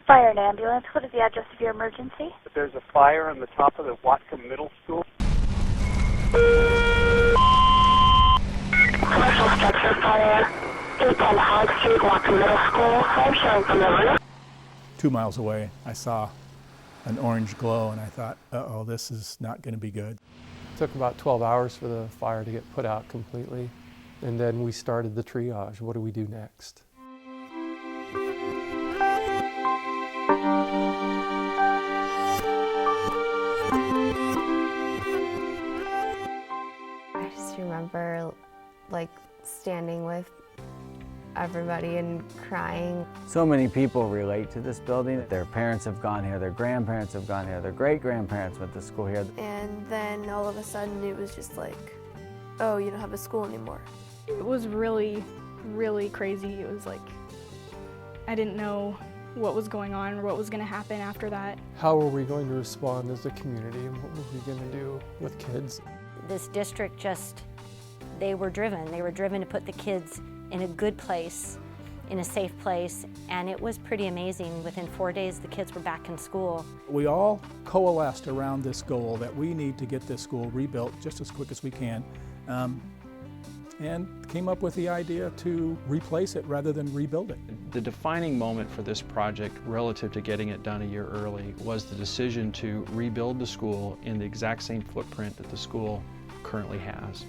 Fire and ambulance. What is the address of your emergency? There's a fire on the top of the Whatcom Middle School. Commercial structure fire. 810 High Street, Whatcom Middle School. I'm showing from the roof. 2 miles away, I saw an orange glow, and I thought, uh-oh, this is not going to be good. It took about 12 hours for the fire to get put out completely, and then we started the triage. What do we do next? I just remember like standing with everybody and crying. So many people relate to this building. Their parents have gone here, their grandparents have gone here, their great-grandparents went to school here. And then all of a sudden it was just like, oh, you don't have a school anymore. It was really, really crazy. It was like, I didn't know what was going on or what was going to happen after that. How were we going to respond as a community, and what were we going to do with kids? This district just, they were driven to put the kids in a good place, in a safe place, and it was pretty amazing. Within 4 days, the kids were back in school. We all coalesced around this goal that we need to get this school rebuilt just as quick as we can, and came up with the idea to replace it rather than rebuild it. The defining moment for this project relative to getting it done a year early was the decision to rebuild the school in the exact same footprint that the school currently has.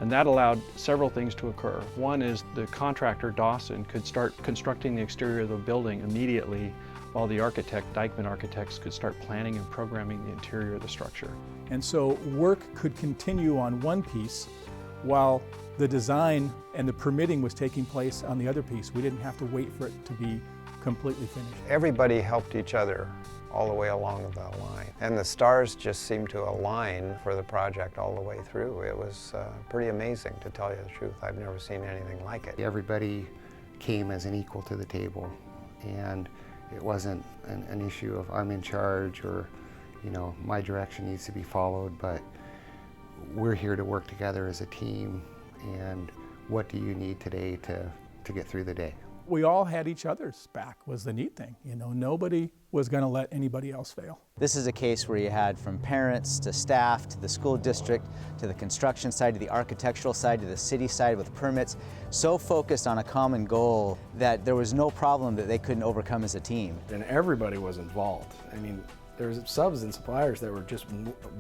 And that allowed several things to occur. One is the contractor, Dawson, could start constructing the exterior of the building immediately, while the architect, Dyckman Architects, could start planning and programming the interior of the structure. And so work could continue on one piece while the design and the permitting was taking place on the other piece. We didn't have to wait for it to be completely finished. Everybody helped each other all the way along the line. And the stars just seemed to align for the project all the way through. It was pretty amazing, to tell you the truth. I've never seen anything like it. Everybody came as an equal to the table, and it wasn't an issue of I'm in charge or, you know, my direction needs to be followed, but we're here to work together as a team, and what do you need today to get through the day? We all had each other's back was the neat thing. You know, nobody was going to let anybody else fail. This is a case where you had from parents to staff to the school district to the construction side to the architectural side to the city side with permits, so focused on a common goal that there was no problem that they couldn't overcome as a team. And everybody was involved. I mean, there was subs and suppliers that were just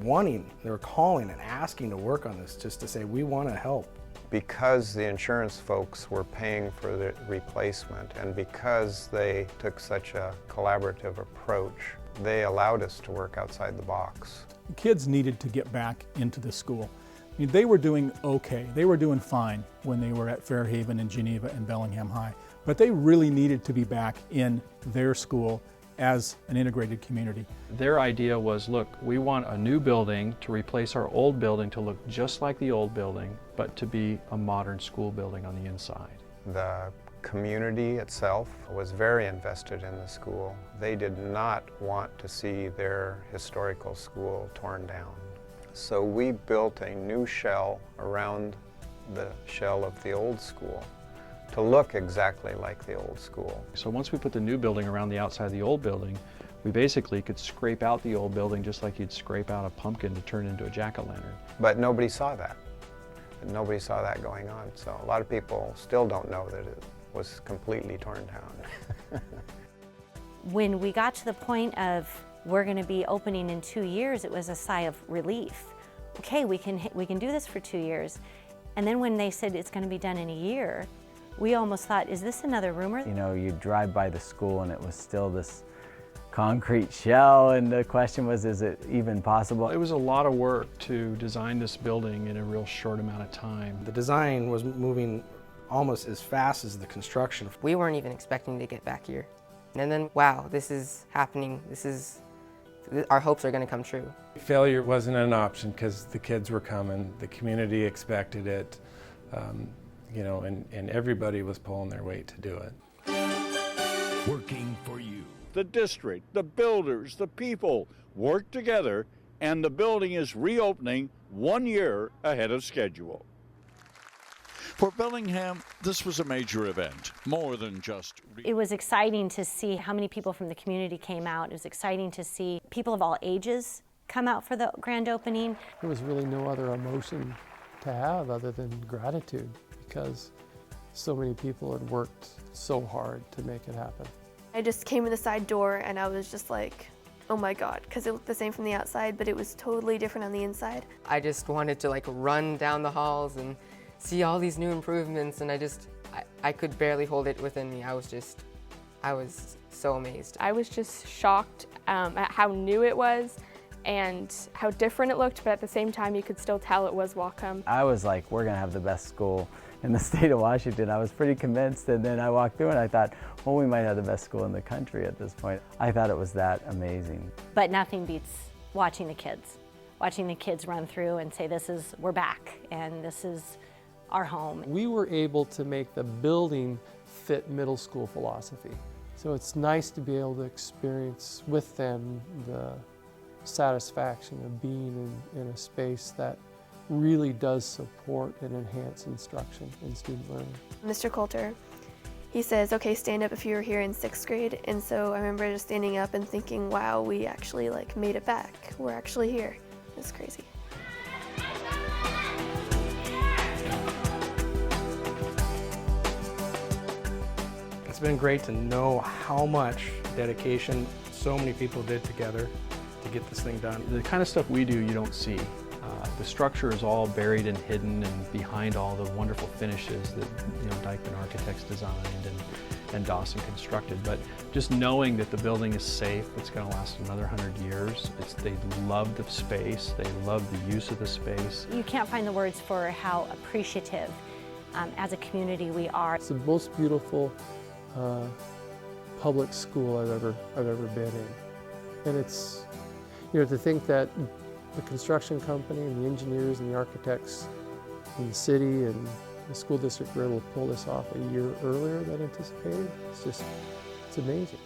wanting, they were calling and asking to work on this just to say, we want to help. Because the insurance folks were paying for the replacement, and because they took such a collaborative approach, they allowed us to work outside the box. The kids needed to get back into the school. I mean, they were doing okay. They were doing fine when they were at Fairhaven and Geneva and Bellingham High, but they really needed to be back in their school as an integrated community. Their idea was, look, we want a new building to replace our old building to look just like the old building, but to be a modern school building on the inside. The community itself was very invested in the school. They did not want to see their historical school torn down. So we built a new shell around the shell of the old school to look exactly like the old school. So once we put the new building around the outside of the old building, we basically could scrape out the old building just like you'd scrape out a pumpkin to turn into a jack-o'-lantern. But nobody saw that. Nobody saw that going on. So a lot of people still don't know that it was completely torn down. When we got to the point of we're going to be opening in 2 years, it was a sigh of relief. Okay, we can do this for 2 years. And then when they said it's going to be done in a year, we almost thought, is this another rumor? You know, you'd drive by the school and it was still this concrete shell, and the question was, is it even possible? It was a lot of work to design this building in a real short amount of time. The design was moving almost as fast as the construction. We weren't even expecting to get back here. And then, wow, this is happening. Our hopes are going to come true. Failure wasn't an option because the kids were coming, the community expected it, you know, and everybody was pulling their weight to do it. Working for you. The district, the builders, the people work together, and the building is reopening 1 year ahead of schedule. For Bellingham, this was a major event, more than just... It was exciting to see how many people from the community came out. It was exciting to see people of all ages come out for the grand opening. There was really no other emotion to have other than gratitude, because so many people had worked so hard to make it happen. I just came in the side door and I was just like, oh my God, because it looked the same from the outside, but it was totally different on the inside. I just wanted to like run down the halls and see all these new improvements, and I could barely hold it within me. I was so amazed. I was just shocked at how new it was and how different it looked, but at the same time you could still tell it was Whatcom. I was like, we're gonna have the best school in the state of Washington. I was pretty convinced, and then I walked through and I thought, well, we might have the best school in the country at this point. I thought it was that amazing. But nothing beats watching the kids run through and say, we're back, and this is our home. We were able to make the building fit middle school philosophy. So it's nice to be able to experience with them the satisfaction of being in a space that really does support and enhance instruction and student learning. Mr. Coulter, he says, okay, stand up if you were here in 6th grade. And so I remember just standing up and thinking, wow, we actually like made it back. We're actually here. It's crazy. It's been great to know how much dedication so many people did together to get this thing done. The kind of stuff we do you don't see. The structure is all buried and hidden and behind all the wonderful finishes that Dyckman Architects designed and Dawson constructed. But just knowing that the building is safe, it's going to last another 100 years. They love the space, they love the use of the space. You can't find the words for how appreciative as a community we are. It's the most beautiful public school I've ever been in, and it's to think that the construction company and the engineers and the architects in the city and the school district were able to pull this off a year earlier than anticipated. It's amazing.